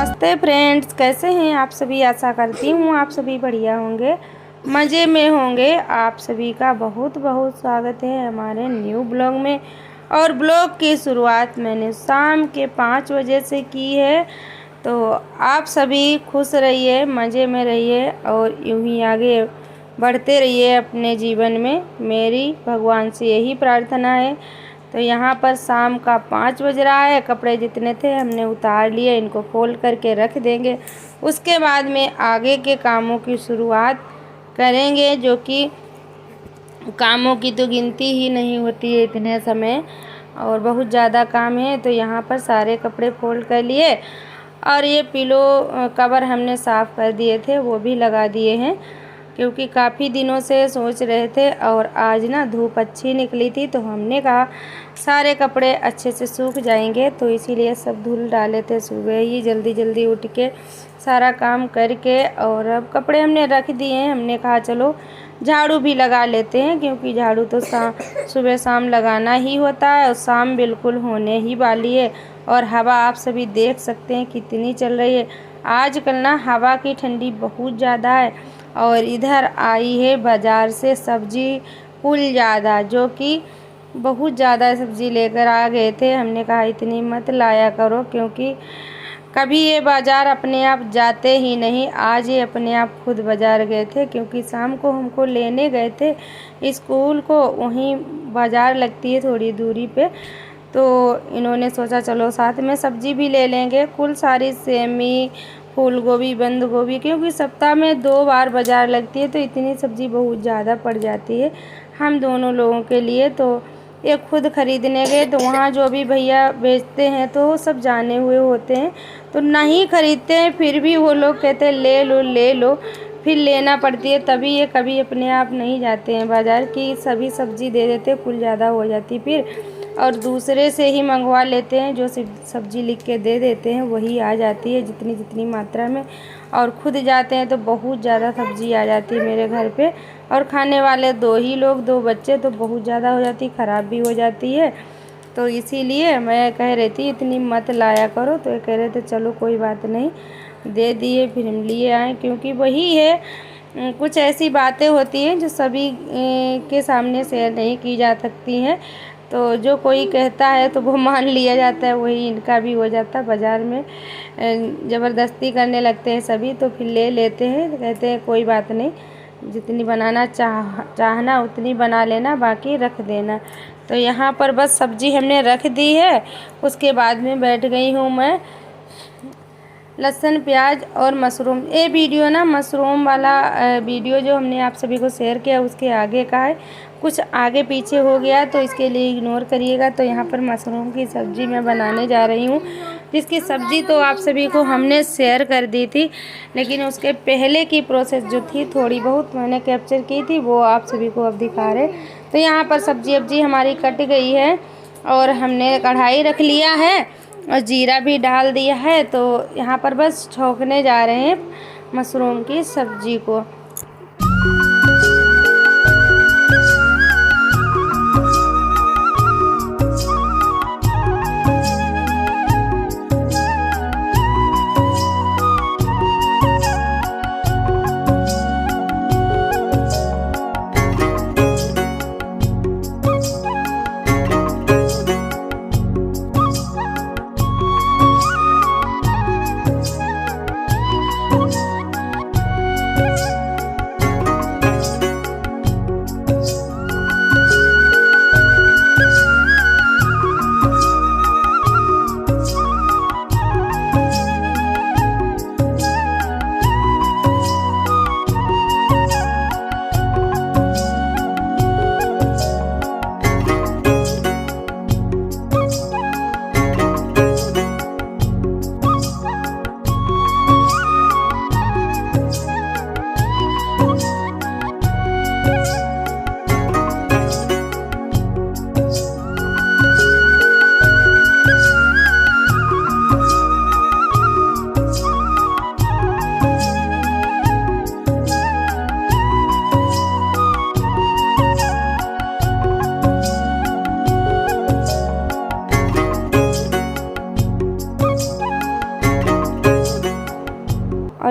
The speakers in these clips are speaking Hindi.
नमस्ते फ्रेंड्स, कैसे हैं आप सभी। आशा करती हूँ आप सभी बढ़िया होंगे, मज़े में होंगे। आप सभी का बहुत बहुत स्वागत है हमारे न्यू ब्लॉग में। और ब्लॉग की शुरुआत मैंने शाम के 5 बजे से की है। तो आप सभी खुश रहिए, मज़े में रहिए और यूं ही आगे बढ़ते रहिए अपने जीवन में। मेरी भगवान से यही प्रार्थना है। तो यहाँ पर शाम का 5 बज रहा है। कपड़े जितने थे हमने उतार लिए, इनको फोल्ड करके रख देंगे। उसके बाद में आगे के कामों की शुरुआत करेंगे, जो कि कामों की तो गिनती ही नहीं होती है इतने समय, और बहुत ज़्यादा काम है। तो यहाँ पर सारे कपड़े फोल्ड कर लिए और ये पिलो कवर हमने साफ़ कर दिए थे, वो भी लगा दिए हैं, क्योंकि काफ़ी दिनों से सोच रहे थे। और आज ना धूप अच्छी निकली थी, तो हमने कहा सारे कपड़े अच्छे से सूख जाएंगे, तो इसीलिए सब धुल डाले थे सुबह ही जल्दी जल्दी उठ के सारा काम करके। और अब कपड़े हमने रख दिए हैं। हमने कहा चलो झाड़ू भी लगा लेते हैं, क्योंकि झाड़ू तो सुबह शाम लगाना ही होता है, और शाम बिल्कुल होने ही वाली है। और हवा आप सभी देख सकते हैं कितनी चल रही है। आजकल ना हवा की ठंडी बहुत ज़्यादा है। और इधर आई है बाज़ार से सब्ज़ी कुल ज़्यादा, जो कि बहुत ज़्यादा सब्ज़ी लेकर आ गए थे। हमने कहा इतनी मत लाया करो, क्योंकि कभी ये बाज़ार अपने आप जाते ही नहीं। आज ये अपने आप खुद बाज़ार गए थे, क्योंकि शाम को हमको लेने गए थे स्कूल को। वहीं बाज़ार लगती है थोड़ी दूरी पे, तो इन्होंने सोचा चलो साथ में सब्ज़ी भी ले लेंगे। कुल सारी सेमी, फूल गोभी, बंद गोभी, क्योंकि सप्ताह में 2 बार बाज़ार लगती है, तो इतनी सब्ज़ी बहुत ज़्यादा पड़ जाती है हम दोनों लोगों के लिए। तो ये खुद ख़रीदने गए, तो वहाँ जो भी भैया बेचते हैं तो वो सब जाने हुए होते हैं, तो नहीं ख़रीदते हैं। फिर भी वो लोग कहते हैं ले लो ले लो, फिर लेना पड़ती है। तभी ये कभी अपने आप नहीं जाते हैं बाज़ार की, सभी सब्ज़ी दे देते, कुल ज़्यादा हो जाती फिर। और दूसरे से ही मंगवा लेते हैं, जो सब्ज़ी लिख के दे देते हैं वही आ जाती है जितनी जितनी मात्रा में। और खुद जाते हैं तो बहुत ज़्यादा सब्ज़ी आ जाती है मेरे घर पे। और खाने वाले 2 ही लोग, 2 बच्चे, तो बहुत ज़्यादा हो जाती, ख़राब भी हो जाती है। तो इसीलिए मैं कह रही थी इतनी मत लाया करो। तो ये कह रहे थे चलो कोई बात नहीं, दे दिए। फिर हम लिए आए, क्योंकि वही है, कुछ ऐसी बातें होती हैं जो सभी के सामने शेयर नहीं की जा सकती हैं। तो जो कोई कहता है तो वो मान लिया जाता है, वही इनका भी हो जाता है। बाज़ार में ज़बरदस्ती करने लगते हैं सभी, तो फिर ले लेते हैं। तो कहते हैं कोई बात नहीं, जितनी बनाना चाहना उतनी बना लेना, बाकी रख देना। तो यहाँ पर बस सब्ज़ी हमने रख दी है। उसके बाद में बैठ गई हूँ मैं लहसुन, प्याज और मशरूम। ये वीडियो ना मशरूम वाला वीडियो जो हमने आप सभी को शेयर किया उसके आगे का है, कुछ आगे पीछे हो गया, तो इसके लिए इग्नोर करिएगा। तो यहाँ पर मशरूम की सब्ज़ी मैं बनाने जा रही हूँ, जिसकी सब्ज़ी तो आप सभी को हमने शेयर कर दी थी, लेकिन उसके पहले की प्रोसेस जो थी थोड़ी बहुत मैंने कैप्चर की थी, वो आप सभी को अब दिखा रहे। तो यहाँ पर सब्ज़ी हमारी कट गई है, और हमने कढ़ाई रख लिया है और जीरा भी डाल दिया है। तो यहाँ पर बस छौंकने जा रहे हैं मशरूम की सब्ज़ी को।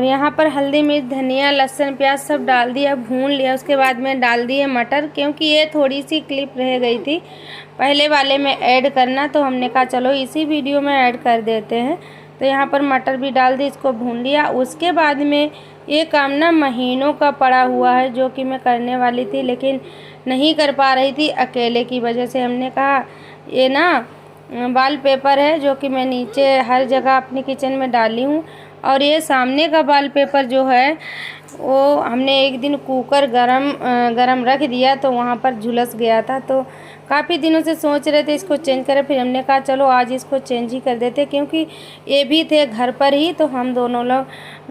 और यहाँ पर हल्दी मिर्च धनिया लहसुन प्याज सब डाल दिया, भून लिया। उसके बाद में डाल दिए मटर, क्योंकि ये थोड़ी सी क्लिप रह गई थी पहले वाले में ऐड करना, तो हमने कहा चलो इसी वीडियो में ऐड कर देते हैं। तो यहाँ पर मटर भी डाल दी, इसको भून लिया। उसके बाद में ये काम ना महीनों का पड़ा हुआ है, जो कि मैं करने वाली थी लेकिन नहीं कर पा रही थी अकेले की वजह से। हमने कहा ये ना वॉलपेपर है जो कि मैं नीचे हर जगह अपनी किचन में डाली हूँ, और ये सामने का वॉलपेपर जो है वो हमने एक दिन कुकर गरम रख दिया तो वहाँ पर झुलस गया था। तो काफ़ी दिनों से सोच रहे थे इसको चेंज करें, फिर हमने कहा चलो आज इसको चेंज ही कर देते, क्योंकि ये भी थे घर पर ही। तो हम दोनों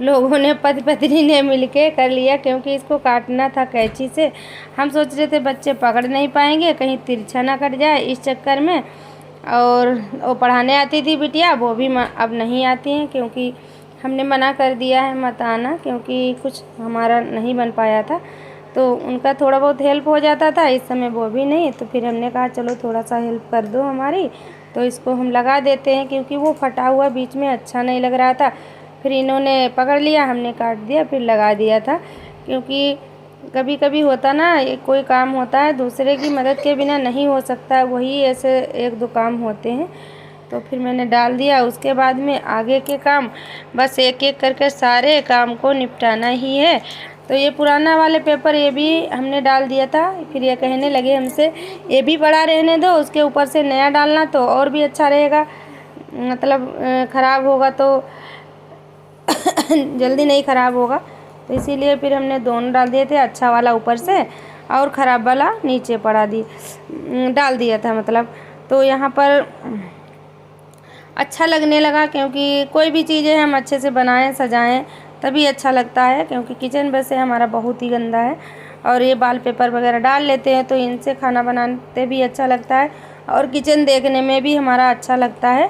लोगों ने पति पत्नी ने मिलके कर लिया, क्योंकि इसको काटना था कैंची से। हम सोच रहे थे बच्चे पकड़ नहीं पाएंगे, कहीं तिरछा ना कट जाए इस चक्कर में। और वो पढ़ाने आती थी बिटिया, वो भी अब नहीं आती हैं, क्योंकि हमने मना कर दिया है मत आना, क्योंकि कुछ हमारा नहीं बन पाया था। तो उनका थोड़ा बहुत हेल्प हो जाता था, इस समय वो भी नहीं। तो फिर हमने कहा चलो थोड़ा सा हेल्प कर दो हमारी, तो इसको हम लगा देते हैं, क्योंकि वो फटा हुआ बीच में अच्छा नहीं लग रहा था। फिर इन्होंने पकड़ लिया, हमने काट दिया, फिर लगा दिया था। क्योंकि कभी कभी होता ना कोई काम होता है दूसरे की मदद के बिना नहीं हो सकता, वही ऐसे एक दो काम होते हैं। तो फिर मैंने डाल दिया। उसके बाद में आगे के काम बस एक एक करके सारे काम को निपटाना ही है। तो ये पुराना वाले पेपर ये भी हमने डाल दिया था। फिर ये कहने लगे हमसे ये भी पड़ा रहने दो, उसके ऊपर से नया डालना तो और भी अच्छा रहेगा, मतलब ख़राब होगा तो जल्दी नहीं ख़राब होगा। तो इसीलिए फिर हमने दोनों डाल दिए थे, अच्छा वाला ऊपर से और ख़राब वाला नीचे डाल दिया था मतलब। तो यहाँ पर अच्छा लगने लगा, क्योंकि कोई भी चीज़ें हम अच्छे से बनाएं सजाएं तभी अच्छा लगता है। क्योंकि किचन वैसे हमारा बहुत ही गंदा है, और ये वॉलपेपर वगैरह डाल लेते हैं तो इनसे खाना बनाते भी अच्छा लगता है, और किचन देखने में भी हमारा अच्छा लगता है।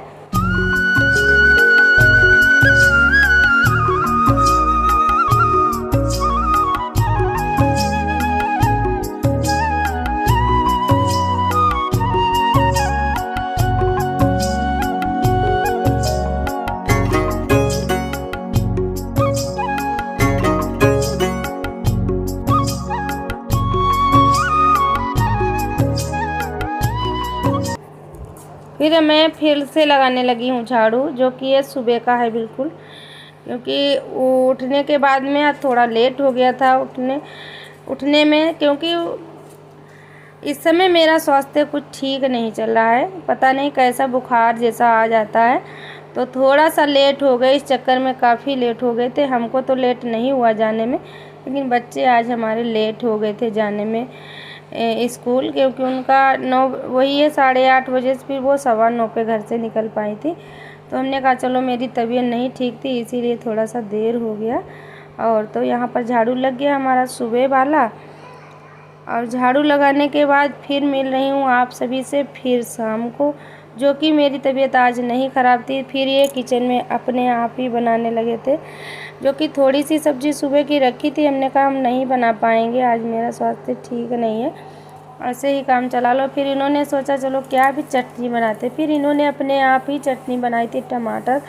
फिर मैं फिर से लगाने लगी हूँ झाड़ू, जो कि ये सुबह का है बिल्कुल, क्योंकि उठने के बाद में आज थोड़ा लेट हो गया था उठने में, क्योंकि इस समय मेरा स्वास्थ्य कुछ ठीक नहीं चल रहा है, पता नहीं कैसा बुखार जैसा आ जाता है। तो थोड़ा सा लेट हो गए, इस चक्कर में काफ़ी लेट हो गए थे। हमको तो लेट नहीं हुआ जाने में, लेकिन बच्चे आज हमारे लेट हो गए थे जाने में स्कूल, क्योंकि उनका 9 वही है 8:30 बजे से, फिर वो 9:15 पे घर से निकल पाई थी। तो हमने कहा चलो मेरी तबीयत नहीं ठीक थी इसीलिए थोड़ा सा देर हो गया। और तो यहाँ पर झाड़ू लग गया हमारा सुबह वाला, और झाड़ू लगाने के बाद फिर मिल रही हूँ आप सभी से फिर शाम को, जो कि मेरी तबीयत आज नहीं ख़राब थी। फिर ये किचन में अपने आप ही बनाने लगे थे, जो कि थोड़ी सी सब्ज़ी सुबह की रखी थी। हमने कहा हम नहीं बना पाएंगे, आज मेरा स्वास्थ्य ठीक नहीं है, ऐसे ही काम चला लो। फिर इन्होंने सोचा चलो क्या भी चटनी बनाते, फिर इन्होंने अपने आप ही चटनी बनाई थी टमाटर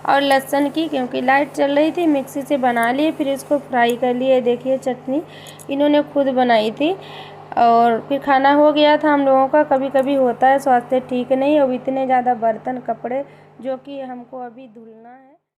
और लहसुन की, क्योंकि लाइट चल रही थी, मिक्सी से बना लिए, फिर इसको फ्राई कर लिए। देखिए चटनी इन्होंने खुद बनाई थी, और फिर खाना हो गया था हम लोगों का। कभी कभी होता है स्वास्थ्य ठीक नहीं, अब इतने ज़्यादा बर्तन कपड़े जो कि हमको अभी धुलना है।